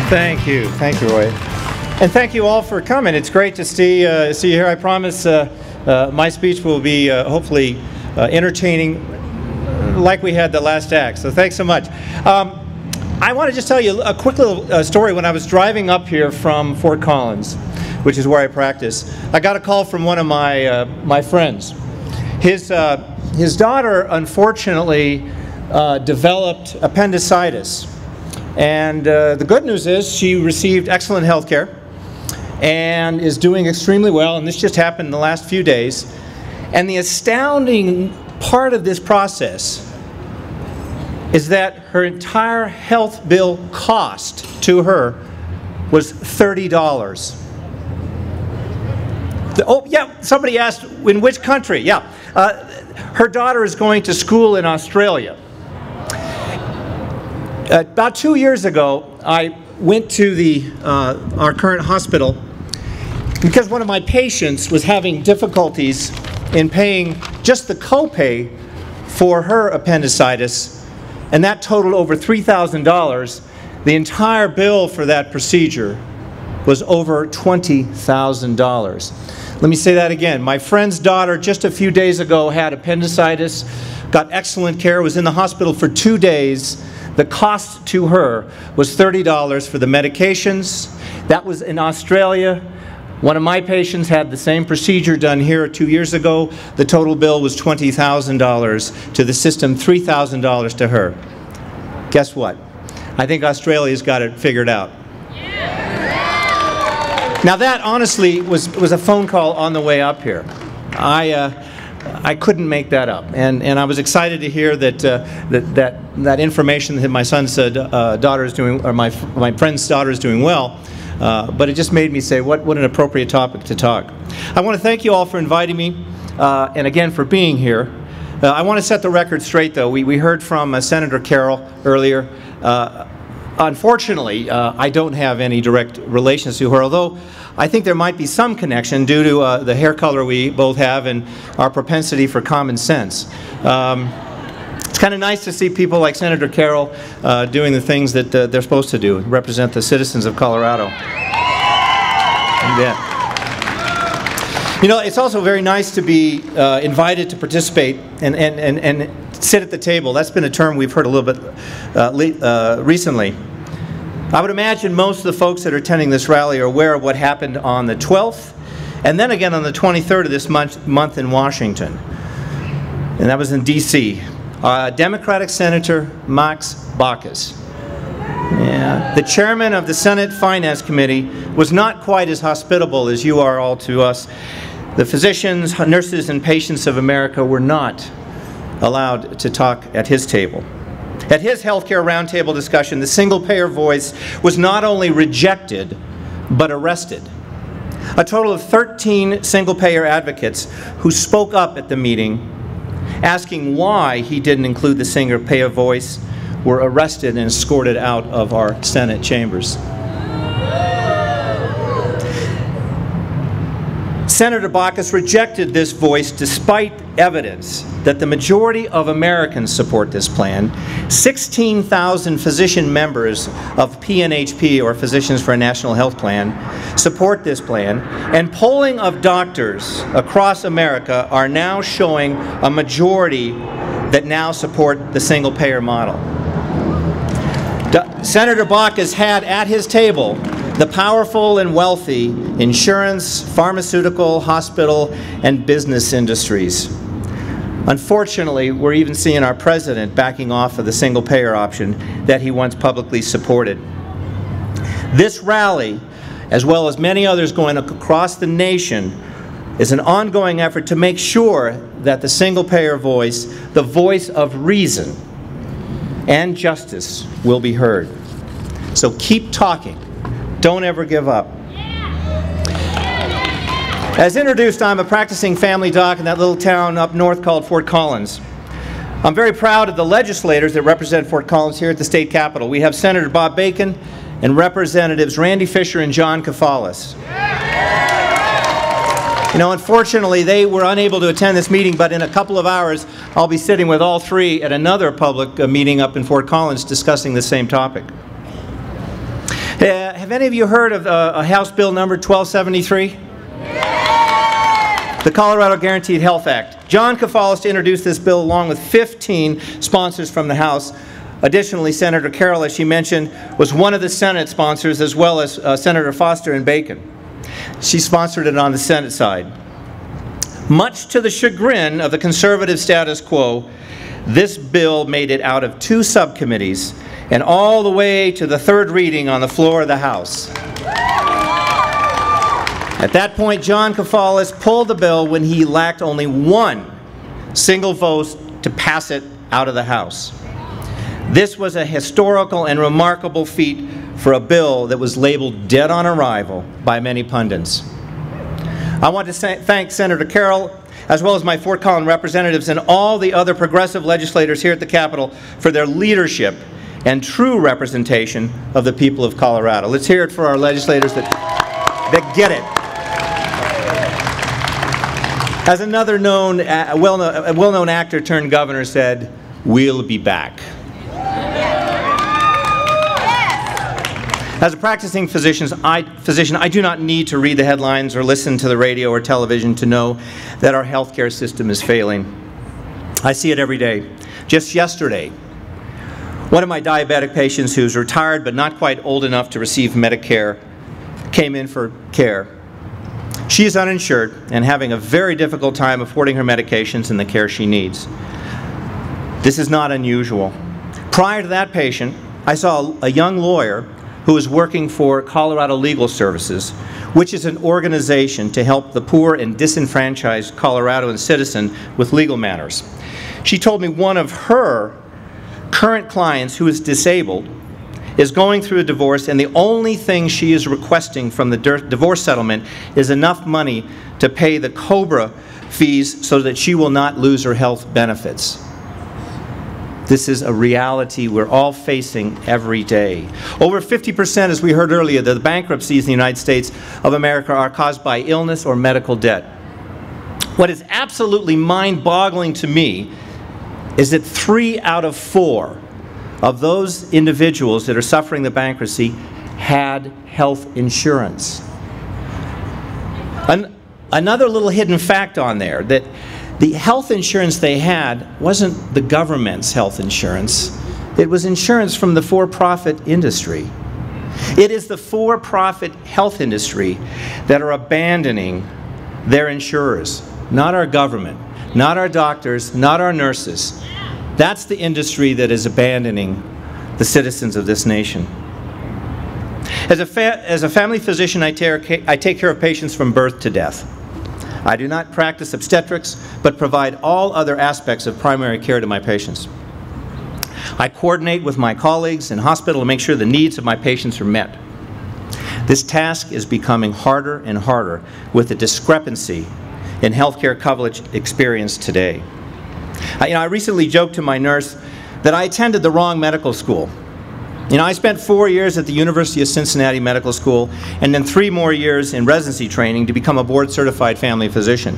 Thank you, Roy. And thank you all for coming. It's great to see you here. I promise my speech will be hopefully entertaining like we had the last act. So thanks so much. I want to just tell you a quick little story. When I was driving up here from Fort Collins, which is where I practice, I got a call from one of my friends. His daughter unfortunately developed appendicitis. And the good news is she received excellent health care and is doing extremely well, and this just happened in the last few days. And the astounding part of this process is that her entire health bill cost to her was $30. Oh, yeah, somebody asked, in which country? Yeah, her daughter is going to school in Australia. About 2 years ago, I went to our current hospital because one of my patients was having difficulties in paying just the copay for her appendicitis, and that totaled over $3,000. The entire bill for that procedure was over $20,000. Let me say that again. My friend's daughter just a few days ago had appendicitis, got excellent care, was in the hospital for 2 days. The cost to her was $30 for the medications. That was in Australia. One of my patients had the same procedure done here 2 years ago. The total bill was $20,000 to the system, $3,000 to her. Guess what? I think Australia's got it figured out. Now that honestly was a phone call on the way up here. I couldn't make that up, and I was excited to hear that information that my son's daughter is doing, or my friend's daughter is doing well. But it just made me say, what an appropriate topic to talk. I want to thank you all for inviting me, and again for being here. I want to set the record straight, though. We heard from Senator Carroll earlier. Unfortunately, I don't have any direct relations to her, although I think there might be some connection due to the hair color we both have and our propensity for common sense. It's kind of nice to see people like Senator Carroll doing the things that they're supposed to do, represent the citizens of Colorado. Yeah. You know, it's also very nice to be invited to participate and sit at the table. That's been a term we've heard a little bit recently. I would imagine most of the folks that are attending this rally are aware of what happened on the 12th and then again on the 23rd of this month in Washington. And that was in D.C. Democratic Senator Max Baucus, the chairman of the Senate Finance Committee, was not quite as hospitable as you are all to us. The physicians, nurses, and patients of America were not allowed to talk at his table. At his healthcare roundtable discussion, the single-payer voice was not only rejected, but arrested. A total of 13 single-payer advocates who spoke up at the meeting asking why he didn't include the single-payer voice were arrested and escorted out of our Senate chambers. Senator Baucus rejected this voice despite evidence that the majority of Americans support this plan. 16,000 physician members of PNHP, or Physicians for a National Health Plan, support this plan, and polling of doctors across America are now showing a majority that now support the single-payer model. Senator Baucus had at his table the powerful and wealthy insurance, pharmaceutical, hospital, and business industries. Unfortunately, we're even seeing our president backing off of the single-payer option that he once publicly supported. This rally, as well as many others going across the nation, is an ongoing effort to make sure that the single-payer voice, the voice of reason and justice, will be heard. So keep talking. Don't ever give up. As introduced, I'm a practicing family doc in that little town up north called Fort Collins. I'm very proud of the legislators that represent Fort Collins here at the state capitol. We have Senator Bob Bacon and Representatives Randy Fisher and John Kafalis. You know, unfortunately, they were unable to attend this meeting, but in a couple of hours, I'll be sitting with all three at another public meeting up in Fort Collins discussing the same topic. Have any of you heard of House Bill number 1273? The Colorado Guaranteed Health Act. John Kafalis introduced this bill along with 15 sponsors from the House. Additionally, Senator Carroll, as she mentioned, was one of the Senate sponsors, as well as Senator Foster and Bacon. She sponsored it on the Senate side. Much to the chagrin of the conservative status quo, this bill made it out of 2 subcommittees and all the way to the 3rd reading on the floor of the House. At that point, John Kafalis pulled the bill when he lacked only 1 single vote to pass it out of the House. This was a historical and remarkable feat for a bill that was labeled dead on arrival by many pundits. I want to thank Senator Carroll, as well as my Fort Collins representatives and all the other progressive legislators here at the Capitol for their leadership and true representation of the people of Colorado. Let's hear it for our legislators that get it. As another well-known actor turned governor said, "We'll be back." As a practicing physician, I do not need to read the headlines or listen to the radio or television to know that our healthcare system is failing. I see it every day. Just yesterday, one of my diabetic patients who's retired but not quite old enough to receive Medicare came in for care. She is uninsured and having a very difficult time affording her medications and the care she needs. This is not unusual. Prior to that patient, I saw a young lawyer who was working for Colorado Legal Services, which is an organization to help the poor and disenfranchised Coloradoan citizen with legal matters. She told me one of her current clients, who is disabled, is going through a divorce, and the only thing she is requesting from the divorce settlement is enough money to pay the COBRA fees so that she will not lose her health benefits. This is a reality we're all facing every day. Over 50%, as we heard earlier, the bankruptcies in the United States of America are caused by illness or medical debt. What is absolutely mind-boggling to me is that 3 out of 4 of those individuals that are suffering the bankruptcy had health insurance. Another little hidden fact on there, that the health insurance they had wasn't the government's health insurance. It was insurance from the for-profit industry. It is the for-profit health industry that are abandoning their insurers, not our government, not our doctors, not our nurses. That's the industry that is abandoning the citizens of this nation. As a family physician, I take care of patients from birth to death. I do not practice obstetrics, but provide all other aspects of primary care to my patients. I coordinate with my colleagues in hospital to make sure the needs of my patients are met. This task is becoming harder and harder with the discrepancy in healthcare coverage experienced today. I recently joked to my nurse that I attended the wrong medical school. I spent 4 years at the University of Cincinnati Medical School and then 3 more years in residency training to become a board-certified family physician.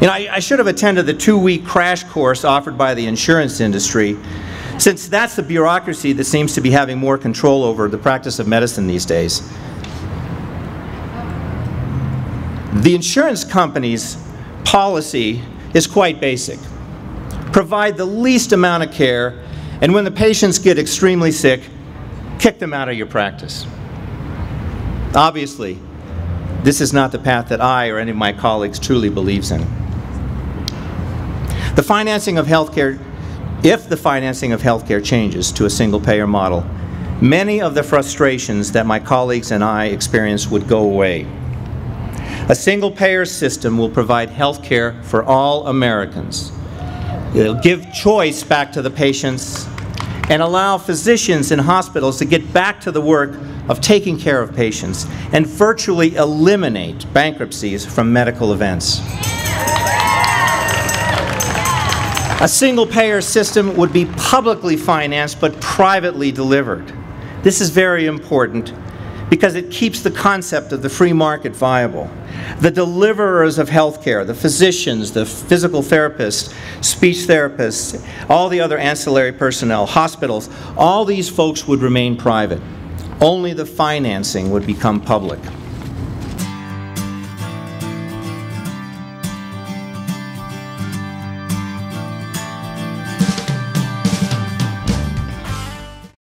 I should have attended the 2-week crash course offered by the insurance industry, since that's the bureaucracy that seems to be having more control over the practice of medicine these days. The insurance company's policy is quite basic. Provide the least amount of care, and when the patients get extremely sick, kick them out of your practice. Obviously, this is not the path that I or any of my colleagues truly believes in. The financing of healthcare, if the financing of healthcare changes to a single-payer model, many of the frustrations that my colleagues and I experience would go away. A single-payer system will provide healthcare for all Americans. It'll give choice back to the patients and allow physicians in hospitals to get back to the work of taking care of patients and virtually eliminate bankruptcies from medical events. A single-payer system would be publicly financed but privately delivered. This is very important because it keeps the concept of the free market viable. The deliverers of healthcare, the physicians, the physical therapists, speech therapists, all the other ancillary personnel, hospitals, all these folks would remain private. only the financing would become public.